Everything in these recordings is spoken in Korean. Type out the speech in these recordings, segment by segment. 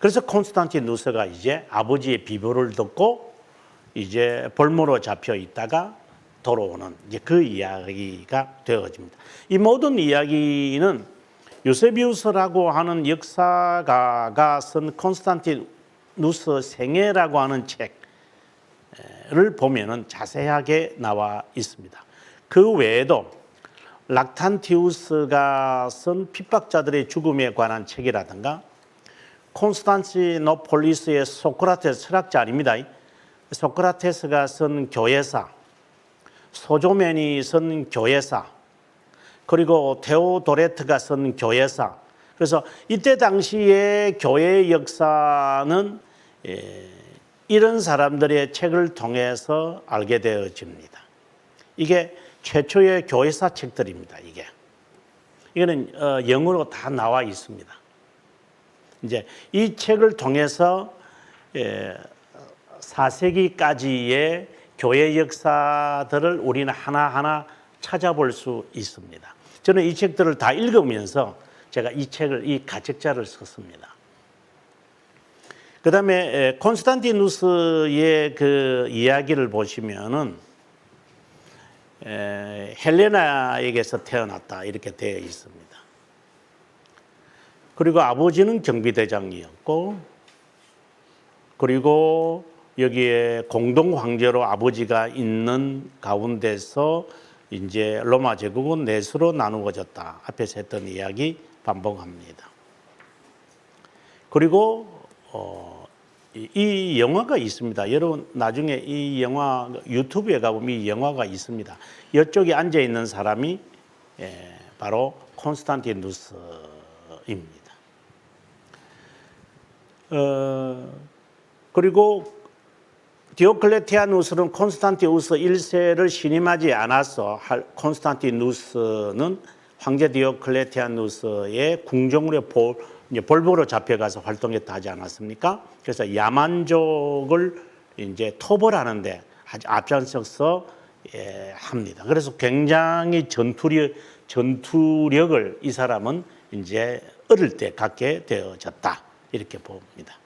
그래서 콘스탄티누스가 이제 아버지의 비보를 듣고 이제 볼모로 잡혀 있다가 돌아오는 이제 그 이야기가 되어집니다. 이 모든 이야기는 유세비우스라고 하는 역사가가 쓴 콘스탄티누스 생애라고 하는 책을 보면은 자세하게 나와 있습니다. 그 외에도 락탄티우스가 쓴 핍박자들의 죽음에 관한 책이라든가 콘스탄티노폴리스의 소크라테스 철학자 아닙니다. 소크라테스가 쓴 교회사, 소조멘이 쓴 교회사, 그리고 테오도레트가 쓴 교회사. 그래서 이때 당시의 교회의 역사는 이런 사람들의 책을 통해서 알게 되어집니다. 이게 최초의 교회사 책들입니다. 이거는 영어로 다 나와 있습니다. 이제 이 책을 통해서 4세기까지의 교회 역사들을 우리는 하나하나 찾아볼 수 있습니다. 저는 이 책들을 다 읽으면서 제가 이 가책자를 썼습니다. 그 다음에 콘스탄티누스의 그 이야기를 보시면은 헬레나에게서 태어났다 이렇게 되어 있습니다. 그리고 아버지는 경비대장이었고, 그리고 여기에 공동 황제로 아버지가 있는 가운데서 이제 로마 제국은 넷으로 나누어졌다. 앞에서 했던 이야기 반복합니다. 그리고 이 영화가 있습니다. 여러분 나중에 이 영화 유튜브에 가보면 이 영화가 있습니다. 이쪽에 앉아 있는 사람이 바로 콘스탄티누스입니다. 그리고 디오클레티아누스는 콘스탄티우스 1세를 신임하지 않아서 콘스탄티누스는 황제 디오클레티아누스의 궁정으로 볼보로 잡혀가서 활동했다 하지 않았습니까? 그래서 야만족을 이제 토벌하는데 아주 앞장서서 합니다. 그래서 굉장히 전투력을 이 사람은 이제 어릴 때 갖게 되어졌다 이렇게 봅니다.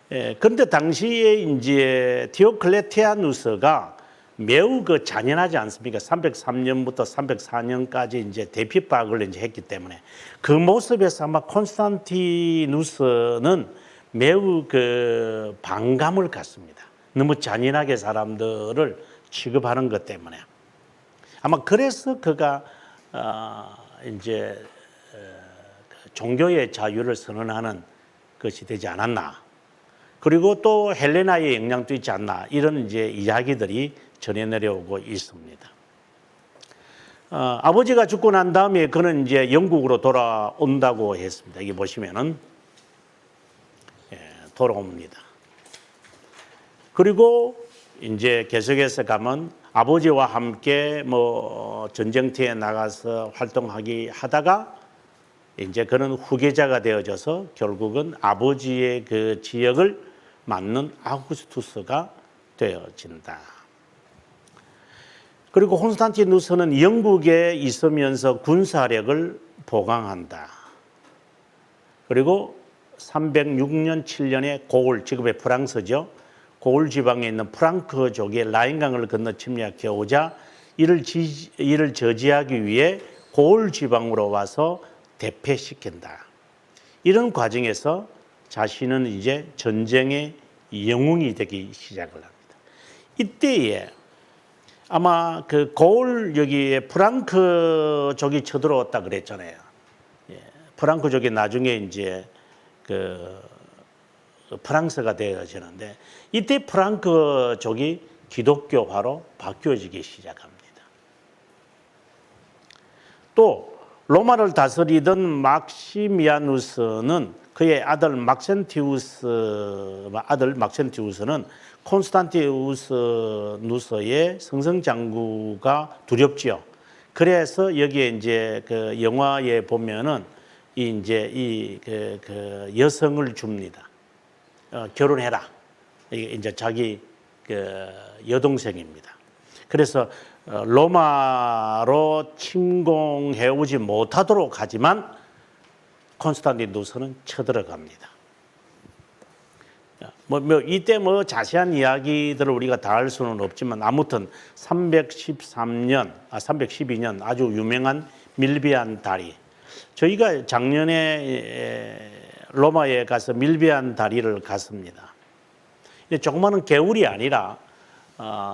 그런데 당시에 이제 디오클레티아누스가 매우 잔인하지 않습니까? 303년부터 304년까지 이제 대핍박을 이제 했기 때문에 그 모습에서 아마 콘스탄티누스는 매우 반감을 갖습니다. 너무 잔인하게 사람들을 취급하는 것 때문에 아마 그래서 그가 이제 종교의 자유를 선언하는 것이 되지 않았나. 그리고 또 헬레나의 영향도 있지 않나 이런 이제 이야기들이 전해 내려오고 있습니다. 아버지가 죽고 난 다음에 그는 이제 영국으로 돌아온다고 했습니다. 여기 보시면은 돌아옵니다. 그리고 이제 계속해서 가면 아버지와 함께 전쟁터에 나가서 활동하기 하다가 이제 그는 후계자가 되어져서 결국은 아버지의 그 지역을 맡는 아우구스투스가 되어진다. 그리고 콘스탄티누스는 영국에 있으면서 군사력을 보강한다. 그리고 306년 7년에 고을, 지금의 프랑스죠. 고을 지방에 있는 프랑크족의 라인강을 건너 침략해 오자 이를 저지하기 위해 고을 지방으로 와서 대패시킨다. 이런 과정에서 자신은 이제 전쟁의 영웅이 되기 시작을 합니다. 이때에 아마 그 고을 여기에 프랑크족이 쳐들어왔다 그랬잖아요. 프랑크족이 나중에 이제 프랑스가 되어지는데 이때 프랑크족이 기독교화로 바뀌어지기 시작합니다. 또 로마를 다스리던 막시미아누스는 그의 아들 막센티우스는 콘스탄티누스의 승승장구가 두렵지요. 그래서 여기에 이제 그 영화에 보면은 그 여성을 줍니다. 결혼해라. 이게 이제 자기 그 여동생입니다. 그래서 로마로 침공해 오지 못하도록 하지만 콘스탄티누스는 쳐들어갑니다. 이때 자세한 이야기들을 우리가 다 할 수는 없지만 아무튼 312년 아주 유명한 밀비안 다리. 저희가 작년에 로마에 가서 밀비안 다리를 갔습니다. 조그마한 개울이 아니라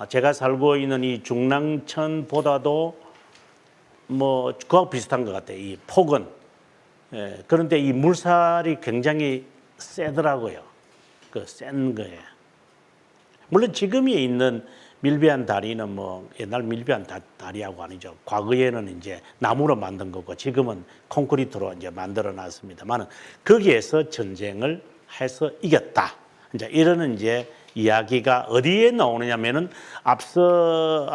제가 살고 있는 이 중랑천보다도 그와 비슷한 것 같아요. 이 폭은. 그런데 이 물살이 굉장히 세더라고요. 센 거예요. 물론 지금이 있는 밀비안 다리는 옛날 밀비안 다리하고 아니죠. 과거에는 이제 나무로 만든 거고 지금은 콘크리트로 이제 만들어 놨습니다만 거기에서 전쟁을 해서 이겼다. 이제 이런 이제 이야기가 어디에 나오느냐면은 앞서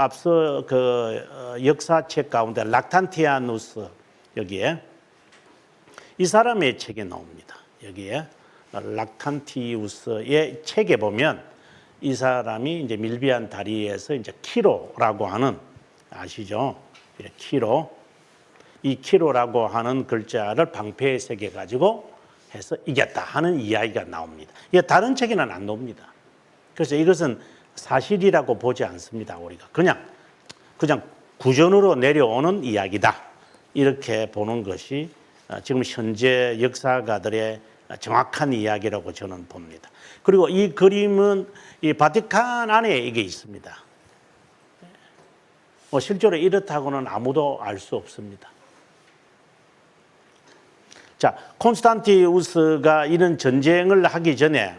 역사책 가운데 락탄티아누스 여기에 이 사람의 책에 나옵니다. 여기에 락탄티우스의 책에 보면 이 사람이 이제 밀비안 다리에서 이제 키로라고 하는 아시죠? 키로. 이 키로라고 하는 글자를 방패에 새겨 가지고 해서 이겼다 하는 이야기가 나옵니다. 이게 다른 책에는 안 나옵니다. 그래서 이것은 사실이라고 보지 않습니다. 우리가 그냥 구전으로 내려오는 이야기다. 이렇게 보는 것이 지금 현재 역사가들의 정확한 이야기라고 저는 봅니다. 그리고 이 그림은 이 바티칸 안에 이게 있습니다. 실제로 이렇다고는 아무도 알 수 없습니다. 자, 콘스탄티우스가 이런 전쟁을 하기 전에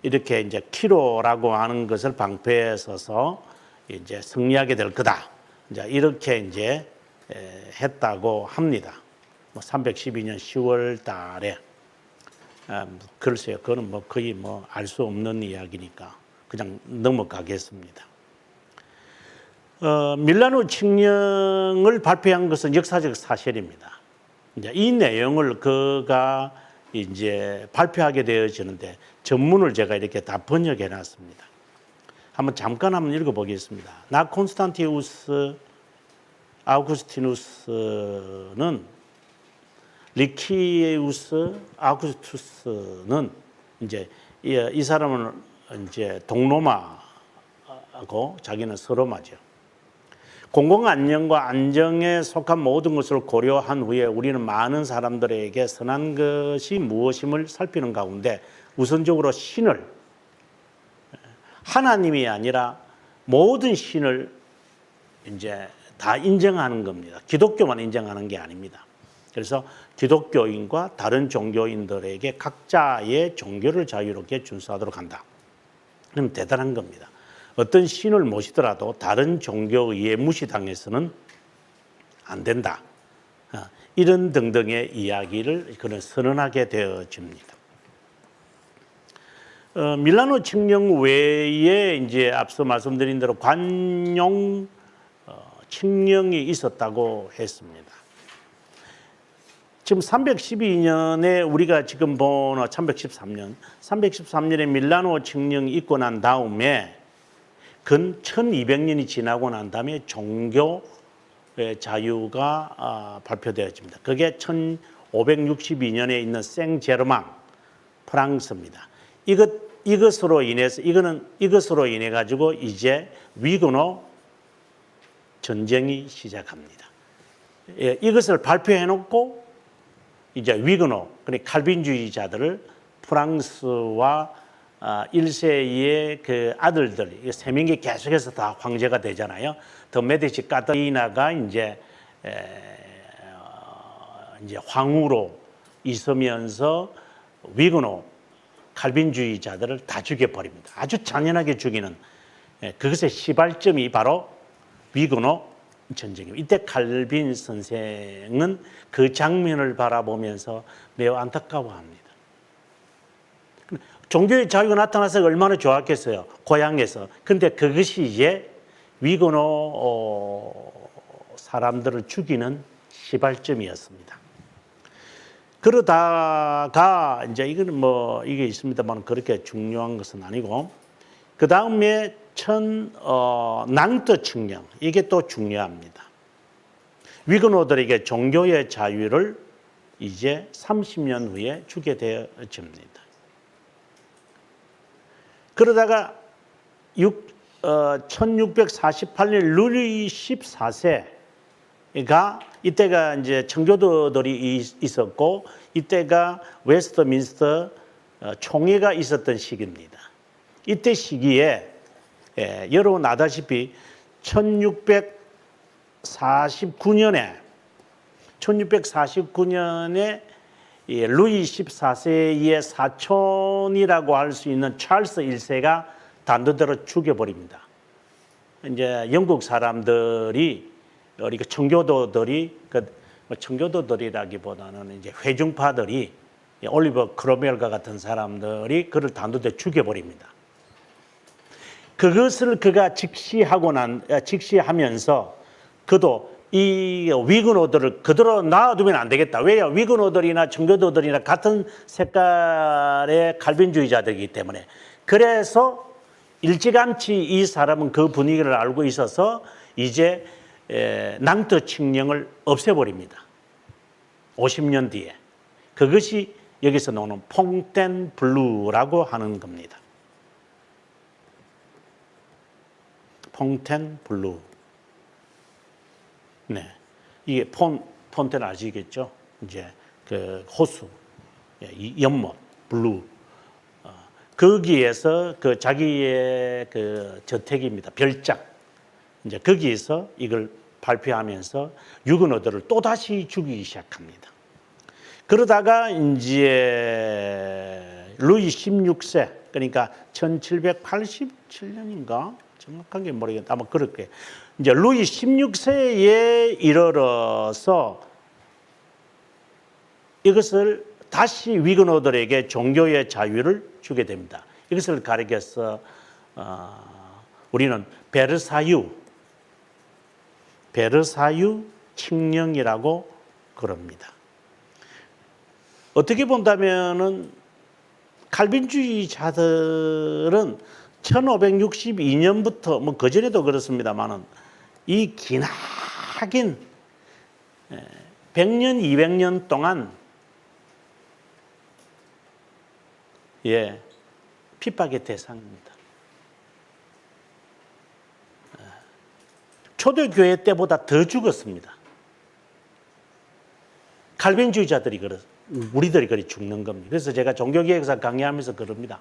이렇게 이제 키로라고 하는 것을 방패에 서서 이제 승리하게 될 거다. 이제 이렇게 이제 했다고 합니다. 312년 10월 달에. 글쎄요, 그거는 거의 알 수 없는 이야기니까 그냥 넘어가겠습니다. 밀라노 칙령을 발표한 것은 역사적 사실입니다. 이제 이 내용을 그가 이제 발표하게 되어지는데 전문을 제가 이렇게 다 번역해 놨습니다. 잠깐 읽어보겠습니다. 나 콘스탄티우스 아우구스티누스는 리키우스 아우구스투스는 이제 이 사람은 이제 동로마하고 자기는 서로마죠. 공공 안녕과 안정에 속한 모든 것을 고려한 후에 우리는 많은 사람들에게 선한 것이 무엇임을 살피는 가운데 우선적으로 신을 하나님이 아니라 모든 신을 이제 다 인정하는 겁니다. 기독교만 인정하는 게 아닙니다. 그래서 기독교인과 다른 종교인들에게 각자의 종교를 자유롭게 준수하도록 한다. 그럼 대단한 겁니다. 어떤 신을 모시더라도 다른 종교에 무시당해서는 안 된다. 이런 등등의 이야기를 그는 선언하게 되어집니다. 밀라노 칙령 외에 이제 앞서 말씀드린 대로 관용 칙령이 있었다고 했습니다. 지금 312년에 우리가 지금 본 313년에 밀라노 칙령이 있고 난 다음에 근 1200년이 지나고 난 다음에 종교의 자유가 발표되어집니다. 그게 1562년에 있는 생제르망 프랑스입니다. 이것으로 인해 가지고 이제 위근호 전쟁이 시작합니다. 이것을 발표해 놓고 이제 위근호, 그러니까 칼빈주의자들을 프랑스와 1세의 그 아들들, 3명이 계속해서 다 황제가 되잖아요. 더 메디치 카타리나가 이제 황후로 있으면서 위근호 칼빈주의자들을 다 죽여버립니다. 아주 잔인하게 죽이는 그것의 시발점이 바로 위근호 전쟁입니다. 이때 칼빈 선생은 그 장면을 바라보면서 매우 안타까워합니다. 종교의 자유가 나타나서 얼마나 좋았겠어요. 고향에서. 그런데 그것이 이제 위근호 사람들을 죽이는 시발점이었습니다. 그러다가 이제 이거는 이게 있습니다만 그렇게 중요한 것은 아니고 그 다음에 낭떠 칙령 이게 또 중요합니다. 위근호들에게 종교의 자유를 이제 30년 후에 죽게 되어집니다. 그러다가 1648년 루이 14세가 이때가 이제 청교도들이 있었고 이때가 웨스트민스터 총회가 있었던 시기입니다. 이때 시기에 여러분 아다시피 1649년에 루이 14세의 사촌이라고 할 수 있는 찰스 1세가 단도대로 죽여버립니다. 이제 영국 사람들이 우리가 청교도들이 청교도들이라기보다는 이제 회중파들이 올리버 크롬웰과 같은 사람들이 그를 단도대로 죽여버립니다. 그것을 그가 직시하면서 그도 이 위그노들을 그대로 놔두면 안 되겠다. 왜요? 위그노들이나 청교도들이나 같은 색깔의 칼빈주의자들이기 때문에. 그래서 일찌감치 이 사람은 그 분위기를 알고 있어서 이제 낭트 칙령을 없애버립니다. 50년 뒤에. 그것이 여기서 나오는 퐁텐블루라고 하는 겁니다. 퐁텐블루. 네, 이게 폰텐 아시겠죠? 이제 그 호수, 연못, 블루. 거기에서 그 자기의 그 저택입니다. 별장. 이제 거기에서 이걸 발표하면서 유그노들을 또 다시 죽이기 시작합니다. 그러다가 이제 루이 16세, 그러니까 1787년인가? 정확한 게 모르겠다. 아마 그렇게. 이제 루이 16세에 이르러서 이것을 다시 위그노들에게 종교의 자유를 주게 됩니다. 이것을 가리켜서 우리는 베르사유 칙령이라고 그럽니다. 어떻게 본다면은 칼빈주의자들은 1562년부터 뭐 그전에도 그렇습니다만은 이 기나긴 100년, 200년 동안 핍박의 대상입니다. 초대교회 때보다 더 죽었습니다. 칼빈주의자들이 우리들이 그리 죽는 겁니다. 그래서 제가 종교개혁사 강의하면서 그럽니다.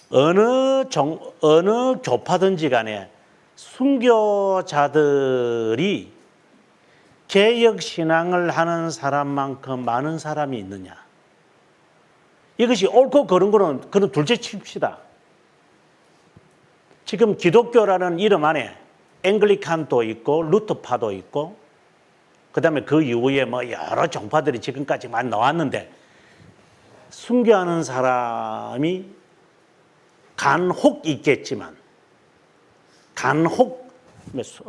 어느 교파든지 간에 순교자들이 개혁신앙을 하는 사람만큼 많은 사람이 있느냐. 이것이 옳고 그른 거는 그런 둘째 칩시다. 지금 기독교라는 이름 안에 앵글리칸도 있고 루터파도 있고 그다음에 그 이후에 뭐 여러 종파들이 지금까지 많이 나왔는데 순교하는 사람이 간혹 있겠지만 간혹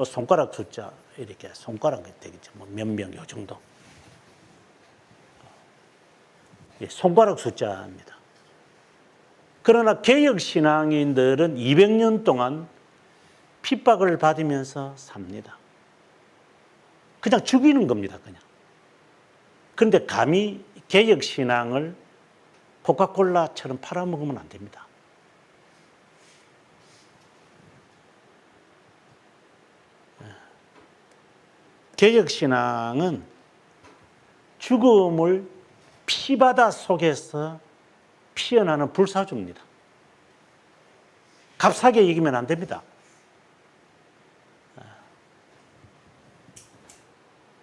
손가락 숫자 이렇게 손가락 되겠죠. 뭐 몇 명 요 정도. 손가락 숫자입니다. 그러나 개혁 신앙인들은 200년 동안 핍박을 받으면서 삽니다. 그냥 죽이는 겁니다. 그냥. 그런데 감히 개혁 신앙을 코카콜라처럼 팔아먹으면 안 됩니다. 개혁신앙은 죽음을 피바다 속에서 피어나는 불사조입니다. 값싸게 이기면 안 됩니다.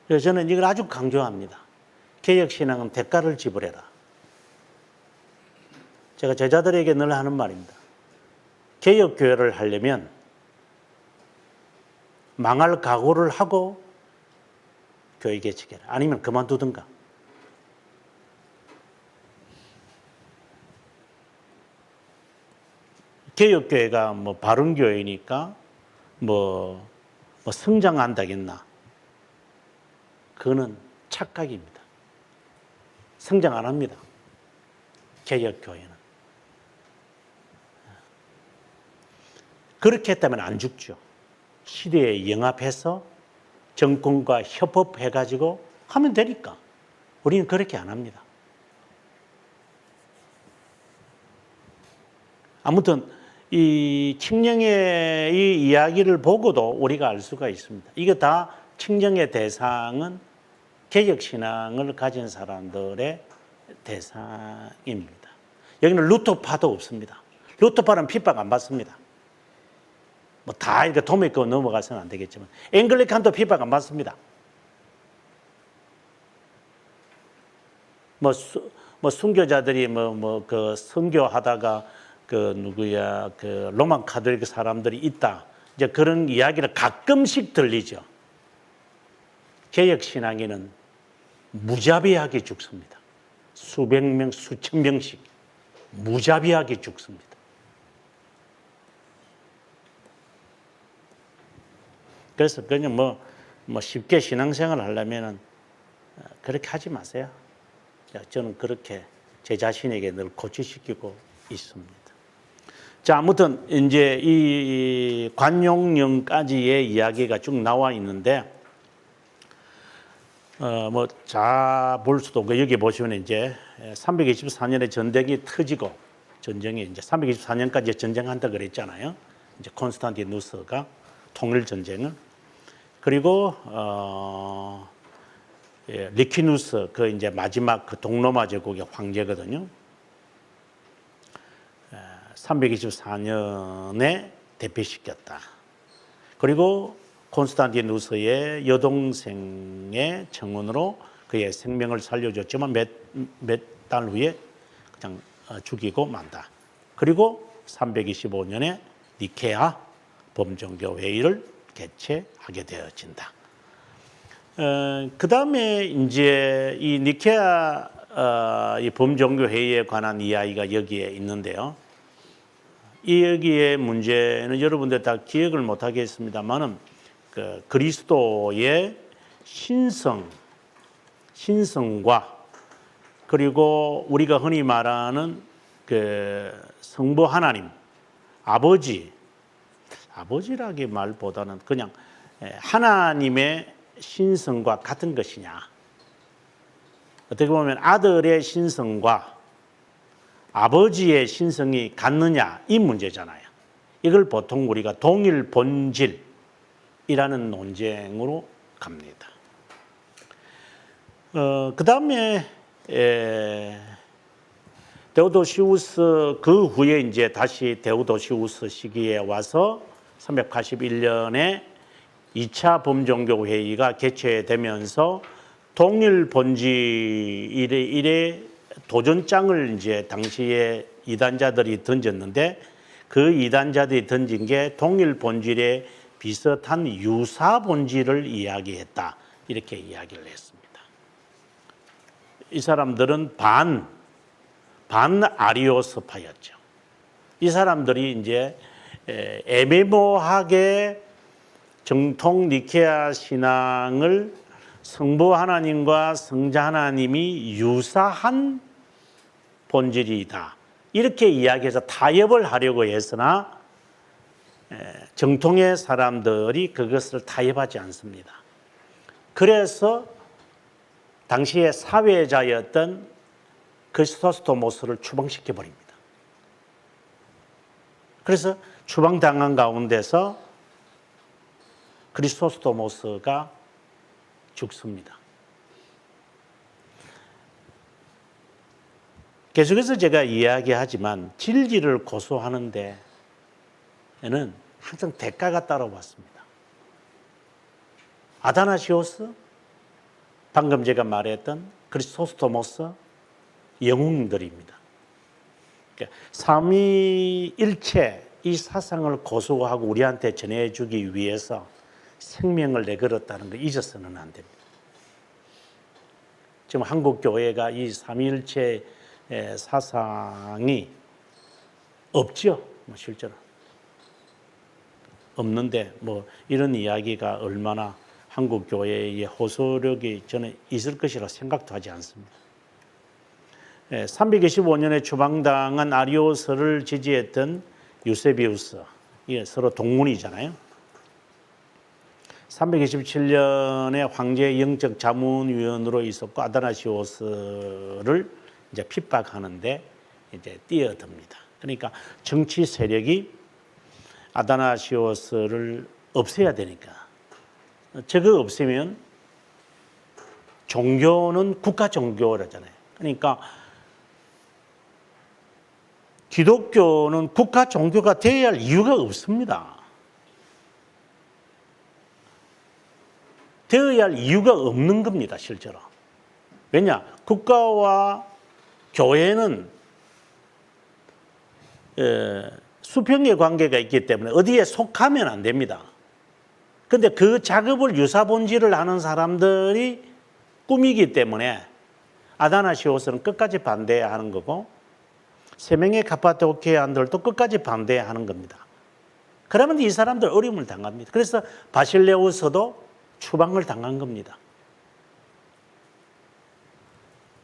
그래서 저는 이걸 아주 강조합니다. 개혁신앙은 대가를 지불해라. 제가 제자들에게 늘 하는 말입니다. 개혁교회를 하려면 망할 각오를 하고 교회 개척해라. 아니면 그만두든가. 개혁교회가 뭐 바른교회니까 뭐 성장한다겠나. 그거는 착각입니다. 성장 안 합니다. 개혁교회는. 그렇게 했다면 안 죽죠. 시대에 영합해서 정권과 협업해가지고 하면 되니까 우리는 그렇게 안 합니다. 아무튼 이 칙령의 이 이야기를 보고도 우리가 알 수가 있습니다. 이게 다 칙령의 대상은 개혁신앙을 가진 사람들의 대상입니다. 여기는 루터파도 없습니다. 루터파는 핍박 안 받습니다. 뭐 다 이렇게 도매껏 넘어가서는 안 되겠지만 앵글리칸도 핍박 안 받습니다. 뭐 순교자들이 그 선교하다가 그 로만 카톨릭 사람들이 있다. 이제 그런 이야기를 가끔씩 들리죠. 개혁 신앙인은 무자비하게 죽습니다. 수백 명, 수천 명씩 무자비하게 죽습니다. 그래서 그냥 뭐 쉽게 신앙생활을 하려면은 그렇게 하지 마세요. 저는 그렇게 제 자신에게 늘 고치시키고 있습니다. 자, 아무튼 이제 이 관용령까지의 이야기가 쭉 나와 있는데, 자 볼 수도 없고 여기 보시면 이제 324년에 전쟁이 터지고 전쟁이 이제 324년까지 전쟁한다 그랬잖아요. 이제 콘스탄티누스가 통일 전쟁을. 그리고 리퀴누스 그 이제 마지막 그 동로마 제국의 황제거든요. 324년에 대피시켰다. 그리고 콘스탄티누스의 여동생의 청혼으로 그의 생명을 살려줬지만 몇 달 후에 그냥 죽이고 만다. 그리고 325년에 니케아 범종교 회의를 개최하게 되어진다. 그 다음에 이제 이 니케아 이 범종교 회의에 관한 이야기가 여기에 있는데요. 이 여기에 문제는 여러분들 다 기억을 못 하겠습니다만은 그 그리스도의 신성과 그리고 우리가 흔히 말하는 그 성부 하나님, 아버지라기 말보다는 그냥 하나님의 신성과 같은 것이냐. 어떻게 보면 아들의 신성과 아버지의 신성이 같느냐 이 문제잖아요. 이걸 보통 우리가 동일 본질이라는 논쟁으로 갑니다. 그 다음에 데오도시우스 그 후에 이제 다시 데오도시우스 시기에 와서 381년에 2차 범종교 회의가 개최되면서 동일 본질 일의 도전장을 이제 당시에 이단자들이 던졌는데 그 이단자들이 던진 게 동일 본질에 비슷한 유사 본질을 이야기했다. 이렇게 이야기를 했습니다. 이 사람들은 반 아리오스파였죠. 이 사람들이 이제 애매모호하게 정통 니케아 신앙을 성부 하나님과 성자 하나님이 유사한 본질이다. 이렇게 이야기해서 타협을 하려고 했으나 정통의 사람들이 그것을 타협하지 않습니다. 그래서 당시의 사회자였던 크리스토스토모스를 추방시켜 버립니다. 그래서 추방당한 가운데서 크리스토스토모스가 죽습니다. 계속해서 제가 이야기하지만 진리를 고소하는 데에는 항상 대가가 따라왔습니다. 아다나시오스, 방금 제가 말했던 크리스토스토모스, 영웅들입니다. 삼위일체 이 사상을 고소하고 우리한테 전해주기 위해서 생명을 내걸었다는 거 잊어서는 안 됩니다. 지금 한국 교회가 이 삼위일체 사상이 없죠. 실제로 없는데 이런 이야기가 얼마나 한국 교회의 호소력이 저는 있을 것이라 생각도 하지 않습니다. 325년에 추방당한 아리오스를 지지했던 유세비우스, 이게 서로 동문이잖아요. 327년에 황제 영적 자문위원으로 있었고 아다나시오스를 이제 핍박하는데 이제 뛰어듭니다. 그러니까 정치 세력이 아다나시오스를 없애야 되니까 저거 없애면 종교는 국가 종교라잖아요. 그러니까 기독교는 국가 종교가 되어야 할 이유가 없습니다. 되어야 할 이유가 없는 겁니다, 실제로. 왜냐? 국가와 교회는 수평의 관계가 있기 때문에 어디에 속하면 안 됩니다. 그런데 그 작업을 유사본질을 하는 사람들이 꿈이기 때문에 아다나시오스는 끝까지 반대하는 거고 세 명의 카파도키아인들도 끝까지 반대하는 겁니다. 그러면 이 사람들 어려움을 당합니다. 그래서 바실레우스도 추방을 당한 겁니다.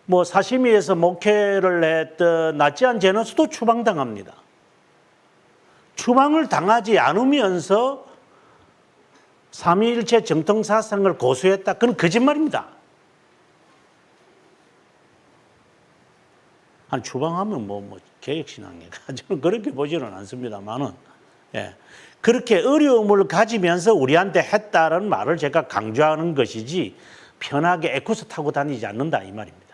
뭐 사시미에서 목회를 했던 나치안 제너스도 추방당합니다. 추방을 당하지 않으면서 삼위일체 정통사상을 고수했다. 그건 거짓말입니다. 아니, 추방하면 뭐 개혁신앙인가? 저는 그렇게 보지는 않습니다만은, 예. 그렇게 어려움을 가지면서 우리한테 했다는 말을 제가 강조하는 것이지 편하게 에쿠스 타고 다니지 않는다 이 말입니다.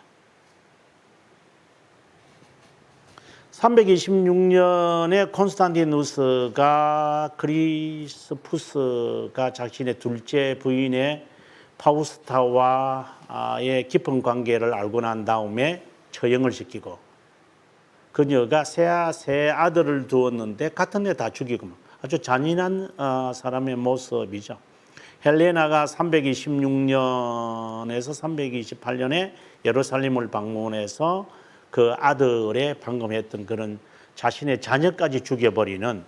326년에 콘스탄티누스가 크리스푸스가 자신의 둘째 부인의 파우스타와의 깊은 관계를 알고 난 다음에 처형을 시키고 그녀가 세 아들을 두었는데 같은 애 다 죽이고 아주 잔인한 사람의 모습이죠. 헬레나가 326년에서 328년에 예루살렘을 방문해서 그 아들의 방금 했던 그런 자신의 자녀까지 죽여버리는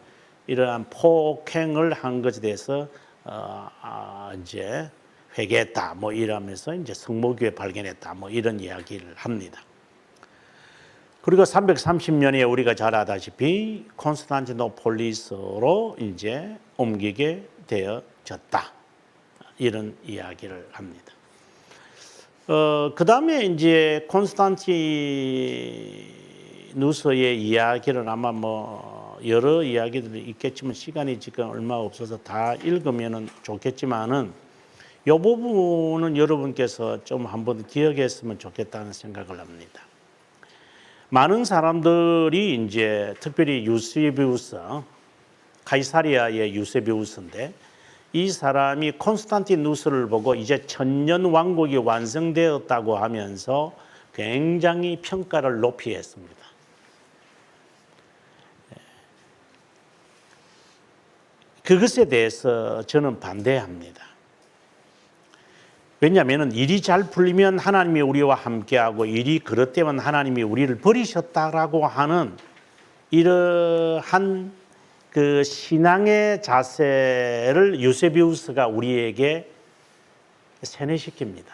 이러한 폭행을 한 것에 대해서 이제 회개했다 뭐 이러면서 이제 성모교회 발견했다 뭐 이런 이야기를 합니다. 그리고 330년에 우리가 잘 아다시피 콘스탄티노폴리스로 이제 옮기게 되어졌다. 이런 이야기를 합니다. 그 다음에 이제 콘스탄티누스의 이야기를 아마 뭐 여러 이야기들이 있겠지만 시간이 지금 얼마 없어서 다 읽으면 좋겠지만은 이 부분은 여러분께서 좀 한번 기억했으면 좋겠다는 생각을 합니다. 많은 사람들이 이제 특별히 유세비우스, 카이사리아의 유세비우스인데 이 사람이 콘스탄티누스를 보고 이제 천년 왕국이 완성되었다고 하면서 굉장히 평가를 높이 했습니다. 그것에 대해서 저는 반대합니다. 왜냐하면 일이 잘 풀리면 하나님이 우리와 함께하고 일이 그렇다면 하나님이 우리를 버리셨다라고 하는 이러한 그 신앙의 자세를 유세비우스가 우리에게 세뇌시킵니다.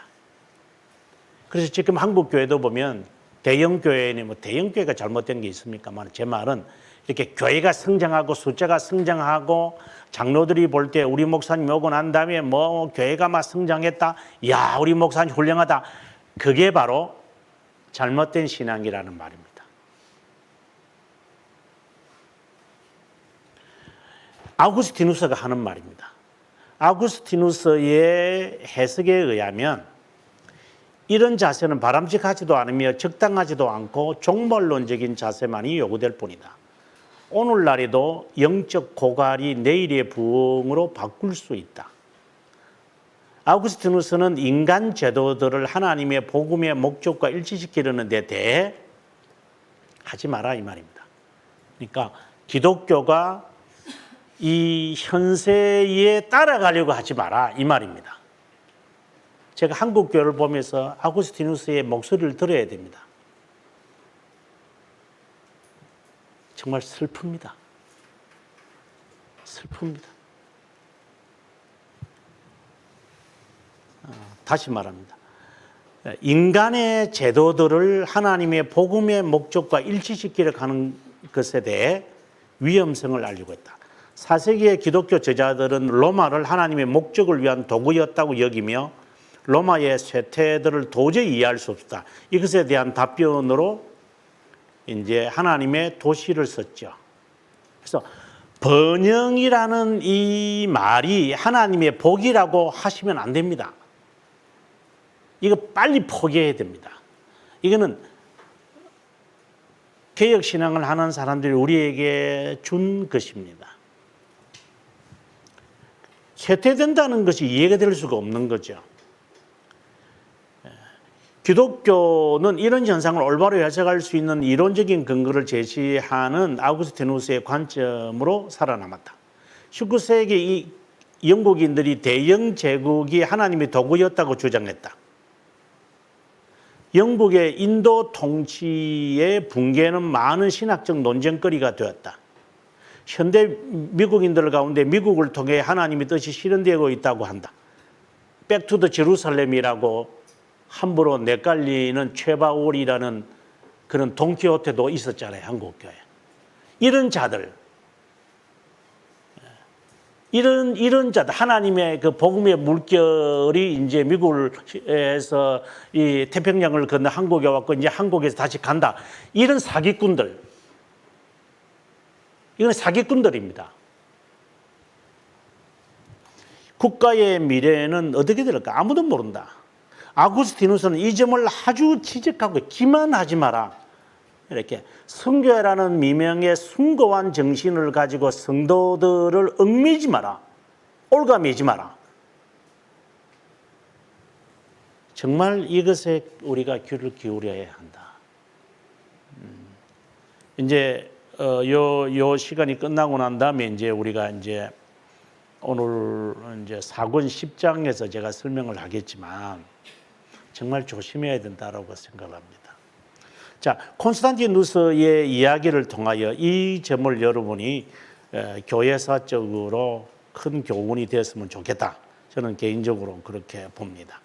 그래서 지금 한국 교회도 보면 대형 교회는 뭐 대형 교회가 잘못된 게 있습니까만 제 말은 이렇게 교회가 성장하고 숫자가 성장하고 장로들이 볼 때 우리 목사님 오고 난 다음에 뭐 교회가 막 성장했다. 야, 우리 목사님 훌륭하다. 그게 바로 잘못된 신앙이라는 말입니다. 아우구스티누스가 하는 말입니다. 아우구스티누스의 해석에 의하면 이런 자세는 바람직하지도 않으며 적당하지도 않고 종말론적인 자세만이 요구될 뿐이다. 오늘날에도 영적 고갈이 내일의 부흥으로 바꿀 수 있다. 아우구스티누스는 인간 제도들을 하나님의 복음의 목적과 일치시키려는 데 대해 하지 마라 이 말입니다. 그러니까 기독교가 이 현세에 따라가려고 하지 마라 이 말입니다. 제가 한국 교회를 보면서 아우구스티누스의 목소리를 들어야 됩니다. 정말 슬픕니다. 슬픕니다. 다시 말합니다. 인간의 제도들을 하나님의 복음의 목적과 일치시키려 하는 것에 대해 위험성을 알리고 있다. 4세기의 기독교 저자들은 로마를 하나님의 목적을 위한 도구였다고 여기며 로마의 쇠퇴들을 도저히 이해할 수 없다. 이것에 대한 답변으로 이제 하나님의 도시를 썼죠. 그래서 번영이라는 이 말이 하나님의 복이라고 하시면 안 됩니다. 이거 빨리 포기해야 됩니다. 이거는 개혁신앙을 하는 사람들이 우리에게 준 것입니다. 쇠퇴된다는 것이 이해가 될 수가 없는 거죠. 기독교는 이런 현상을 올바로 해석할 수 있는 이론적인 근거를 제시하는 아우구스티누스의 관점으로 살아남았다. 19세기 이 영국인들이 대영 제국이 하나님의 도구였다고 주장했다. 영국의 인도 통치의 붕괴는 많은 신학적 논쟁거리가 되었다. 현대 미국인들 가운데 미국을 통해 하나님의 뜻이 실현되고 있다고 한다. 백투더 제루살렘이라고 함부로 내깔리는 최바울이라는 그런 돈키호테도 있었잖아요, 한국교회. 이런 자들, 이런 자들, 하나님의 그 복음의 물결이 이제 미국에서 이 태평양을 건너 한국에 왔고 이제 한국에서 다시 간다. 이런 사기꾼들, 이건 사기꾼들입니다. 국가의 미래는 어떻게 될까? 아무도 모른다. 아구스티누스는 이 점을 아주 지적하고 기만하지 마라. 이렇게 성교회라는 미명의 숭고한 정신을 가지고 성도들을 얽매이지 마라. 올가매지 마라. 정말 이것에 우리가 귀를 기울여야 한다. 이제 요 시간이 끝나고 난 다음에 이제 우리가 이제 오늘 이제 4권 10장에서 제가 설명을 하겠지만 정말 조심해야 된다라고 생각합니다. 자, 콘스탄티누스의 이야기를 통하여 이 점을 여러분이 교회사적으로 큰 교훈이 되었으면 좋겠다. 저는 개인적으로 그렇게 봅니다.